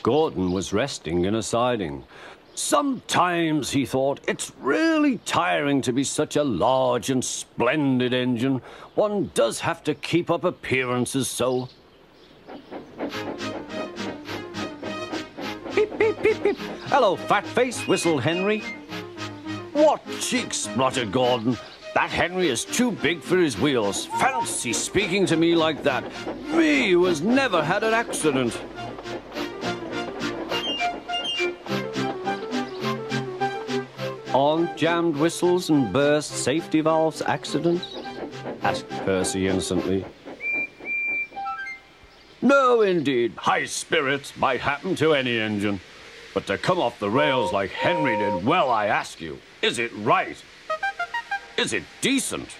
Gordon was resting in a siding. Sometimes, he thought, it's really tiring to be such a large and splendid engine. One does have to keep up appearances so. Beep, beep, beep, beep. Hello, fat face, whistled Henry. What cheeks, spluttered Gordon. That Henry is too big for his wheels. Fancy speaking to me like that. Me, who has never had an accident. Aren't jammed whistles and burst safety valves accidents? Asked Percy innocently. No, indeed. High spirits might happen to any engine. But to come off the rails like Henry did, well, I ask you, is it right? Is it decent?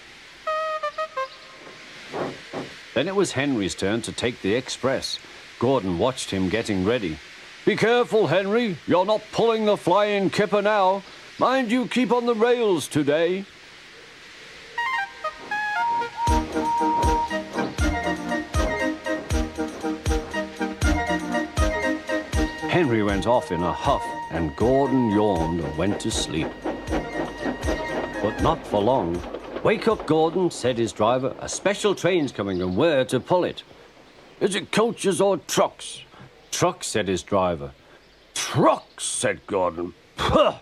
Then it was Henry's turn to take the express. Gordon watched him getting ready. Be careful, Henry. You're not pulling the flying kipper now. Mind you keep on the rails today. Henry went off in a huff, and Gordon yawned and went to sleep. But not for long. Wake up, Gordon, said his driver. A special train's coming, and we're to pull it. Is it coaches or trucks? Trucks, said his driver. Trucks, said Gordon. Puh!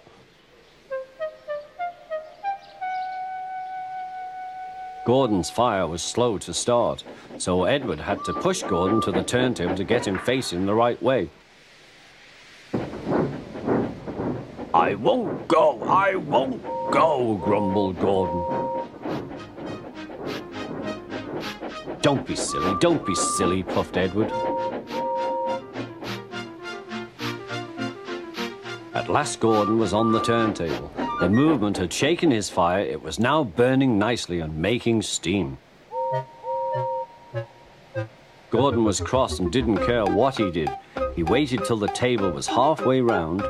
Gordon's fire was slow to start, so Edward had to push Gordon to the turntable to get him facing the right way. I won't go, grumbled Gordon. Don't be silly, puffed Edward. At last Gordon was on the turntable. The movement had shaken his fire. It was now burning nicely and making steam. Gordon was cross and didn't care what he did. He waited till the table was halfway round.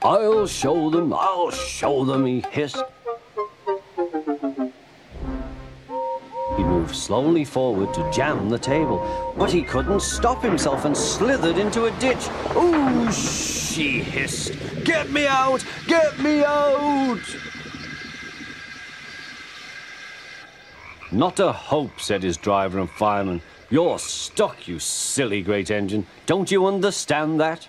I'll show them, he hissed. He moved slowly forward to jam the table, but he couldn't stop himself and slithered into a ditch. Ooh, she hissed. Get me out! Get me out! Not a hope, said his driver and fireman. You're stuck, you silly great engine. Don't you understand that?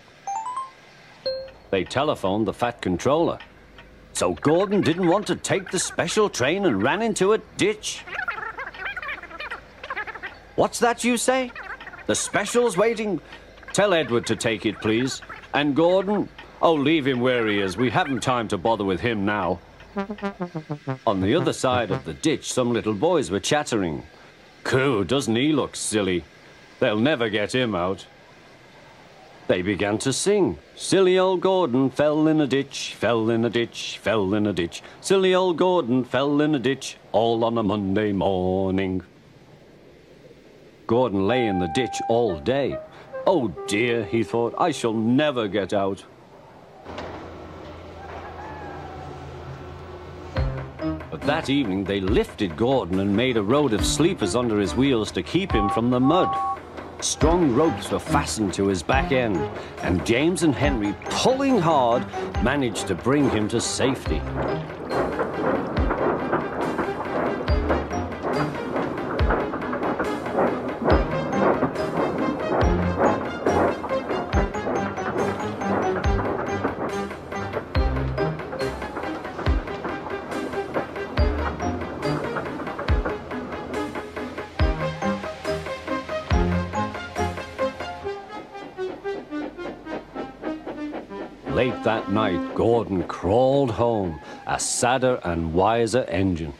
They telephoned the fat controller. So Gordon didn't want to take the special train and ran into a ditch. What's that you say? The special's waiting. Tell Edward to take it, please. And Gordon? Oh, leave him where he is. We haven't time to bother with him now. On the other side of the ditch, some little boys were chattering. Coo, doesn't he look silly? They'll never get him out. They began to sing. Silly old Gordon fell in a ditch, fell in a ditch, fell in a ditch. Silly old Gordon fell in a ditch, all on a Monday morning. Gordon lay in the ditch all day. Oh dear, he thought, I shall never get out. But that evening they lifted Gordon and made a road of sleepers under his wheels to keep him from the mud. Strong ropes were fastened to his back end, and James and Henry, pulling hard, managed to bring him to safety. Late that night, Gordon crawled home, a sadder and wiser engine.